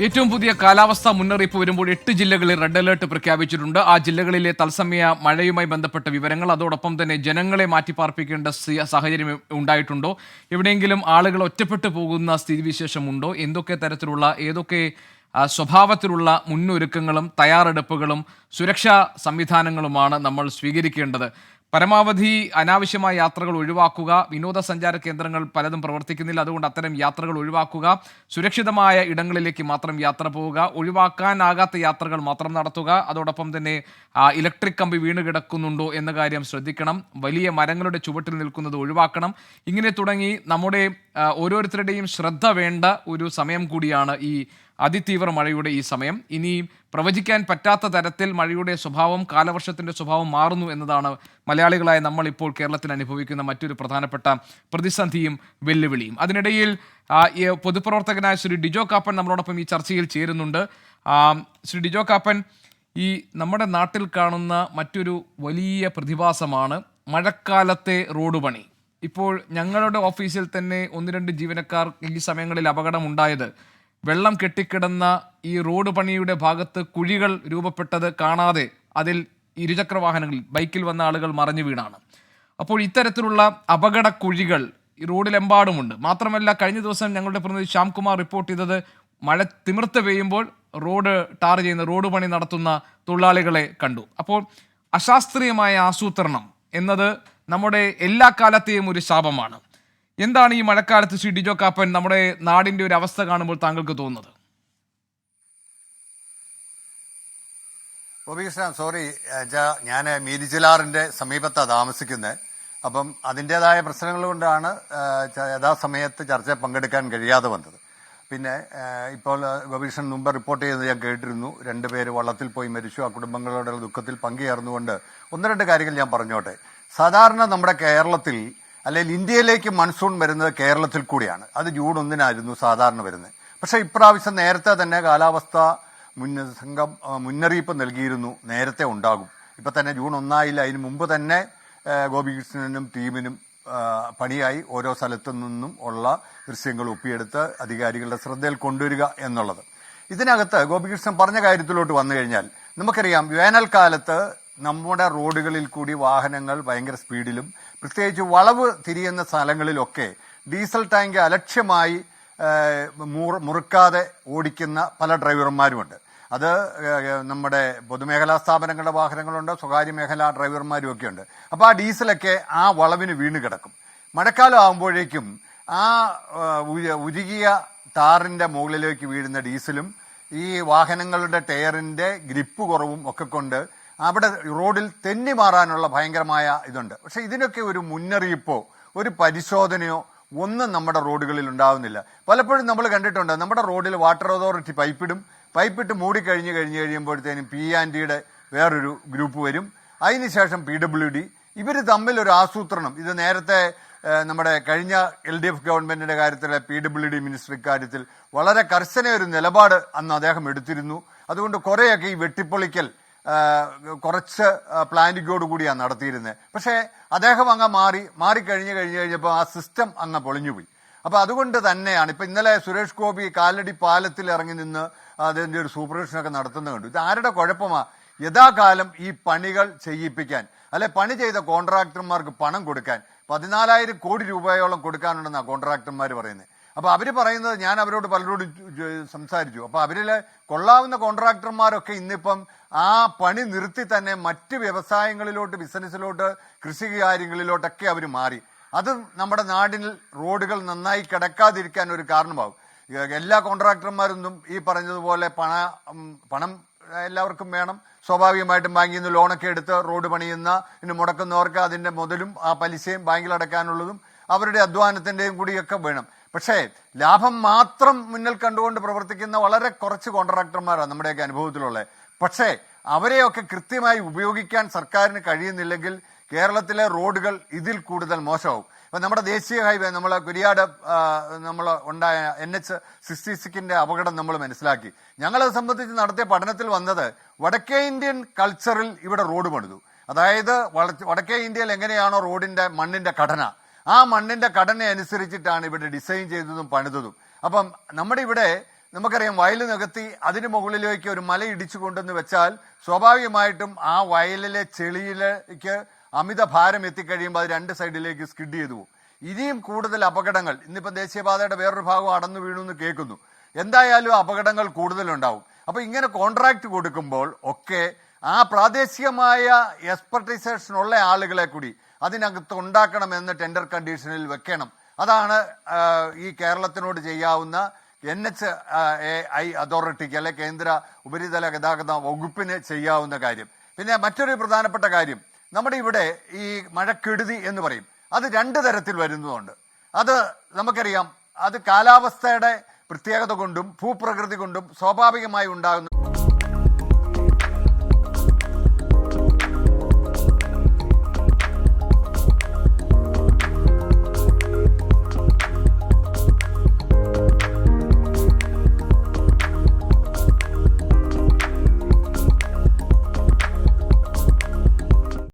ഏറ്റവും പുതിയ കാലാവസ്ഥാ മുന്നറിയിപ്പ് വരുമ്പോൾ 8 ജില്ലകളിൽ റെഡ് അലേർട്ട് പ്രഖ്യാപിച്ചിട്ടുണ്ട്. ആ ജില്ലകളിലെ തത്സമയ മഴയുമായി ബന്ധപ്പെട്ട വിവരങ്ങൾ, അതോടൊപ്പം തന്നെ ജനങ്ങളെ മാറ്റിപ്പാർപ്പിക്കേണ്ട സാഹചര്യം ഉണ്ടായിട്ടുണ്ടോ, എവിടെയെങ്കിലും ആളുകൾ ഒറ്റപ്പെട്ടു പോകുന്ന സ്ഥിതിവിശേഷമുണ്ടോ, എന്തൊക്കെ തരത്തിലുള്ള ഏതൊക്കെ സ്വഭാവത്തിലുള്ള മുന്നൊരുക്കങ്ങളും തയ്യാറെടുപ്പുകളും സുരക്ഷാ സംവിധാനങ്ങളുമാണ് നമ്മൾ സ്വീകരിക്കേണ്ടത്. പരമാവധി അനാവശ്യമായ യാത്രകൾ ഒഴിവാക്കുക. വിനോദസഞ്ചാര കേന്ദ്രങ്ങൾ പലതും പ്രവർത്തിക്കുന്നില്ല, അതുകൊണ്ട് അത്തരം യാത്രകൾ ഒഴിവാക്കുക. സുരക്ഷിതമായ ഇടങ്ങളിലേക്ക് മാത്രം യാത്ര പോവുക. ഒഴിവാക്കാനാകാത്ത യാത്രകൾ മാത്രം നടത്തുക. അതോടൊപ്പം തന്നെ ഇലക്ട്രിക് കമ്പി വീണ് കിടക്കുന്നുണ്ടോ എന്ന കാര്യം ശ്രദ്ധിക്കണം. വലിയ മരങ്ങളുടെ ചുവട്ടിൽ നിൽക്കുന്നത് ഒഴിവാക്കണം. ഇങ്ങനെ തുടങ്ങി നമ്മുടെ ഓരോരുത്തരുടെയും ശ്രദ്ധ വേണ്ട ഒരു സമയം കൂടിയാണ് ഈ അതിതീവ്ര മഴയുടെ ഈ സമയം. ഇനി പ്രവചിക്കാൻ പറ്റാത്ത തരത്തിൽ മഴയുടെ സ്വഭാവം, കാലവർഷത്തിന്റെ സ്വഭാവം മാറുന്നു എന്നതാണ് മലയാളികളായ നമ്മൾ ഇപ്പോൾ കേരളത്തിൽ അനുഭവിക്കുന്ന മറ്റൊരു പ്രധാനപ്പെട്ട പ്രതിസന്ധിയും വെല്ലുവിളിയും. അതിനിടയിൽ പൊതുപ്രവർത്തകനായ ശ്രീ ഡിജോ കാപ്പൻ നമ്മളോടൊപ്പം ഈ ചർച്ചയിൽ ചേരുന്നുണ്ട്. ശ്രീ ഡിജോ കാപ്പൻ, ഈ നമ്മുടെ നാട്ടിൽ കാണുന്ന മറ്റൊരു വലിയ പ്രതിഭാസമാണ് മഴക്കാലത്തെ റോഡ് പണി. ഇപ്പോൾ ഞങ്ങളുടെ ഓഫീസിൽ തന്നെ 1-2 ജീവനക്കാർ ഈ സമയങ്ങളിൽ അപകടമുണ്ടായത് വെള്ളം കെട്ടിക്കിടന്ന ഈ റോഡ് പണിയുടെ ഭാഗത്ത് കുഴികൾ രൂപപ്പെട്ടത് കാണാതെ അതിൽ ഇരുചക്ര വാഹനങ്ങളിൽ ബൈക്കിൽ വന്ന ആളുകൾ മറിഞ്ഞു വീണാണ്. അപ്പോൾ ഇത്തരത്തിലുള്ള അപകട കുഴികൾ ഈ റോഡിലെമ്പാടുമുണ്ട്. മാത്രമല്ല, കഴിഞ്ഞ ദിവസം ഞങ്ങളുടെ പ്രതിനിധി ശ്യാംകുമാർ റിപ്പോർട്ട് ചെയ്തത് മഴ തിമിർത്ത് പെയ്യുമ്പോൾ റോഡ് ടാർ ചെയ്യുന്ന, റോഡ് പണി നടത്തുന്ന തൊഴിലാളികളെ കണ്ടു. അപ്പോൾ അശാസ്ത്രീയമായ ആസൂത്രണം എന്നത് നമ്മുടെ എല്ലാ കാലത്തെയും ഒരു ശാപമാണ്. എന്താണ് ഈ മഴക്കാലത്ത് ശ്രീ ഡിജോ കാപ്പൻ നമ്മുടെ നാടിന്റെ ഒരു അവസ്ഥ കാണുമ്പോൾ താങ്കൾക്ക് തോന്നുന്നത്? സോറി, ഞാൻ മീരിച്ചിലാറിന്റെ സമീപത്താണ് താമസിക്കുന്നത്. അപ്പം അതിൻ്റെതായ പ്രശ്നങ്ങൾ കൊണ്ടാണ് യഥാസമയത്ത് ചർച്ചയിൽ പങ്കെടുക്കാൻ കഴിയാതെ വന്നത്. പിന്നെ ഇപ്പോൾ ഗോപികൃഷ്ണൻ മുമ്പ് റിപ്പോർട്ട് ചെയ്തത് ഞാൻ കേട്ടിരുന്നു. 2 പേര് വള്ളത്തിൽ പോയി മരിച്ചു. ആ കുടുംബങ്ങളുടെ ദുഃഖത്തിൽ പങ്കുചേർന്നുകൊണ്ട് 1-2 കാര്യങ്ങൾ ഞാൻ പറഞ്ഞോട്ടെ. സാധാരണ നമ്മുടെ കേരളത്തിൽ, അല്ലെങ്കിൽ ഇന്ത്യയിലേക്ക് മൺസൂൺ വരുന്നത് കേരളത്തിൽ കൂടിയാണ്. അത് ജൂൺ 1-നായിരുന്നു സാധാരണ വരുന്നത്. പക്ഷേ ഇപ്രാവശ്യം നേരത്തെ തന്നെ കാലാവസ്ഥ സംഘം മുന്നറിയിപ്പ് നൽകിയിരുന്നു, നേരത്തെ ഉണ്ടാകും. ഇപ്പം തന്നെ ജൂൺ 1 അതിന് മുമ്പ് തന്നെ ഗോപികൃഷ്ണനും ടീമിനും പണിയായി ഓരോ സ്ഥലത്തു നിന്നും ഉള്ള ദൃശ്യങ്ങൾ ഒപ്പിയെടുത്ത് അധികാരികളുടെ ശ്രദ്ധയിൽ കൊണ്ടുവരിക എന്നുള്ളത്. ഇതിനകത്ത് ഗോപികൃഷ്ണൻ പറഞ്ഞ കാര്യത്തിലോട്ട് വന്നു കഴിഞ്ഞാൽ, നമുക്കറിയാം വേനൽക്കാലത്ത് നമ്മുടെ റോഡുകളിൽ കൂടി വാഹനങ്ങൾ ഭയങ്കര സ്പീഡിലും, പ്രത്യേകിച്ച് വളവ് തിരിയുന്ന സ്ഥലങ്ങളിലൊക്കെ ഡീസൽ ടാങ്ക് അലക്ഷ്യമായി മുറുക്കാതെ ഓടിക്കുന്ന പല ഡ്രൈവർമാരുമുണ്ട്. അത് നമ്മുടെ പൊതുമേഖലാ സ്ഥാപനങ്ങളുടെ വാഹനങ്ങളുണ്ട്, സ്വകാര്യ മേഖലാ ഡ്രൈവർമാരും ഒക്കെ ഉണ്ട്. അപ്പോൾ ആ ഡീസലൊക്കെ ആ വളവിന് വീണ് കിടക്കും. മഴക്കാലം ആകുമ്പോഴേക്കും ആ ഉരുകിയ ടാറിന്റെ മുകളിലേക്ക് വീഴുന്ന ഡീസലും ഈ വാഹനങ്ങളുടെ ടയറിന്റെ ഗ്രിപ്പ് കുറവും ഒക്കെ കൊണ്ട് അവിടെ റോഡിൽ തെന്നി മാറാനുള്ള ഭയങ്കരമായ ഇതുണ്ട്. പക്ഷെ ഇതിനൊക്കെ ഒരു മുന്നറിയിപ്പോ ഒരു പരിശോധനയോ ഒന്നും നമ്മുടെ റോഡുകളിൽ ഉണ്ടാവുന്നില്ല. പലപ്പോഴും നമ്മൾ കണ്ടിട്ടുണ്ട്, നമ്മുടെ റോഡിൽ വാട്ടർ അതോറിറ്റി പൈപ്പിട്ട് കഴിയുമ്പോഴത്തേനും P&Dയുടെ വേറൊരു ഗ്രൂപ്പ് വരും. അതിനുശേഷം PWD. ഇവർ തമ്മിൽ ഒരു ആസൂത്രണം. ഇത് നേരത്തെ നമ്മുടെ കഴിഞ്ഞ LDF ഗവൺമെന്റിന്റെ കാര്യത്തിലെ PWD മിനിസ്റ്റർ ഇക്കാര്യത്തിൽ വളരെ കർശന ഒരു നിലപാട് അന്ന് അദ്ദേഹം എടുത്തിരുന്നു. അതുകൊണ്ട് കുറെയൊക്കെ ഈ വെട്ടിപ്പൊളിക്കൽ കുറച്ച് പ്ലാനിങ്ങോട് കൂടിയാണ് നടത്തിയിരുന്നത്. പക്ഷേ അദ്ദേഹം അങ്ങ് മാറിക്കഴിഞ്ഞപ്പോൾ ആ സിസ്റ്റം അങ്ങ് പൊളിഞ്ഞുപോയി. അപ്പൊ അതുകൊണ്ട് തന്നെയാണ് ഇപ്പൊ ഇന്നലെ സുരേഷ് ഗോപി കാലടി പാലത്തിൽ ഇറങ്ങി നിന്ന് അതിന്റെ ഒരു സൂപ്പർവിഷനൊക്കെ നടത്തുന്നത് കണ്ടു. ഇത് ആരുടെ കുഴപ്പമാ? യഥാകാലം ഈ പണികൾ ചെയ്യിപ്പിക്കാൻ, അല്ലെ പണി ചെയ്ത കോൺട്രാക്ടർമാർക്ക് പണം കൊടുക്കാൻ 14,000 കോടി രൂപയോളം കൊടുക്കാനുണ്ടെന്നാണ് കോൺട്രാക്ടർമാർ പറയുന്നത്. അപ്പൊ അവര് പറയുന്നത്, ഞാൻ അവരോട് പലരോടും സംസാരിച്ചു. അപ്പൊ അവരിലെ കൊള്ളാവുന്ന കോൺട്രാക്ടർമാരൊക്കെ ഇന്നിപ്പം ആ പണി നിർത്തി തന്നെ മറ്റ് വ്യവസായങ്ങളിലോട്ട്, ബിസിനസ്സിലോട്ട്, കൃഷി കാര്യങ്ങളിലോട്ടൊക്കെ അവർ മാറി. അത് നമ്മുടെ നാടിൽ റോഡുകൾ നന്നായി കിടക്കാതിരിക്കാൻ ഒരു കാരണമാകും. എല്ലാ കോൺട്രാക്ടർമാരൊന്നും ഈ പറഞ്ഞതുപോലെ പണം എല്ലാവർക്കും വേണം. സ്വാഭാവികമായിട്ടും ബാങ്കിൽ നിന്ന് ലോണൊക്കെ എടുത്ത് റോഡ് പണിയുന്ന മുടക്കുന്നവർക്ക് അതിന്റെ മുതലും ആ പലിശയും ബാങ്കിൽ അടക്കാനുള്ളതും അവരുടെ അധ്വാനത്തിന്റെയും കൂടിയൊക്കെ വേണം. പക്ഷേ ലാഭം മാത്രം മുന്നിൽ കണ്ടുകൊണ്ട് പ്രവർത്തിക്കുന്ന വളരെ കുറച്ച് കോൺട്രാക്ടർമാരാണ് നമ്മുടെയൊക്കെ അനുഭവത്തിലുള്ളത്. പക്ഷേ അവരെയൊക്കെ കൃത്യമായി ഉപയോഗിക്കാൻ സർക്കാരിന് കഴിയുന്നില്ലെങ്കിൽ കേരളത്തിലെ റോഡുകൾ ഇതിൽ കൂടുതൽ മോശമാവും. ഇപ്പൊ നമ്മുടെ ദേശീയ ഹൈവേ, നമ്മളെ കുരിയാട് ഉണ്ടായ NH-66 അപകടം നമ്മൾ മനസ്സിലാക്കി. ഞങ്ങളത് സംബന്ധിച്ച് നടത്തിയ പഠനത്തിൽ വന്നത്, വടക്കേ ഇന്ത്യൻ കൾച്ചറിൽ ഇവിടെ റോഡ് പണിതു. അതായത് വടക്കേ ഇന്ത്യയിൽ എങ്ങനെയാണോ റോഡിന്റെ മണ്ണിന്റെ ഘടന, ആ മണ്ണിന്റെ ഘടന അനുസരിച്ചിട്ടാണ് ഇവിടെ ഡിസൈൻ ചെയ്തതും പണിതതും. അപ്പം നമ്മുടെ ഇവിടെ നമുക്കറിയാം വയൽ നികത്തി അതിന് മുകളിലേക്ക് ഒരു മല ഇടിച്ചു കൊണ്ടെന്ന് വെച്ചാൽ സ്വാഭാവികമായിട്ടും ആ വയലിലെ ചെളിയിലേക്ക് അമിത ഭാരം എത്തിക്കഴിയുമ്പോൾ അത് രണ്ട് സൈഡിലേക്ക് സ്കിഡ് ചെയ്തു പോകും. ഇനിയും കൂടുതൽ അപകടങ്ങൾ, ഇന്നിപ്പം ദേശീയപാതയുടെ വേറൊരു ഭാഗം അടന്നു വീണു എന്ന് കേൾക്കുന്നു. എന്തായാലും അപകടങ്ങൾ കൂടുതലുണ്ടാവും. അപ്പൊ ഇങ്ങനെ കോൺട്രാക്ട് കൊടുക്കുമ്പോൾ ഒക്കെ ആ പ്രാദേശികമായ എക്സ്പെർട്ടൈസേഷൻ ഉള്ള ആളുകളെ കൂടി അതിനകത്ത് ഉണ്ടാക്കണമെന്ന് ടെൻഡർ കണ്ടീഷനിൽ വെക്കണം. അതാണ് ഈ കേരളത്തിനോട് ചെയ്യാവുന്ന NHAI അതോറിറ്റിക്ക് അല്ലെ കേന്ദ്ര ഉപരിതല ഗതാഗത വകുപ്പിന് ചെയ്യാവുന്ന കാര്യം. പിന്നെ മറ്റൊരു പ്രധാനപ്പെട്ട കാര്യം, നമ്മുടെ ഇവിടെ ഈ മഴക്കെടുതി എന്ന് പറയും, അത് രണ്ട് തരത്തിൽ വരുന്നതുണ്ട്. അത് നമുക്കറിയാം, അത് കാലാവസ്ഥയുടെ പ്രത്യേകത കൊണ്ടും ഭൂപ്രകൃതി കൊണ്ടും സ്വാഭാവികമായി ഉണ്ടാകുന്ന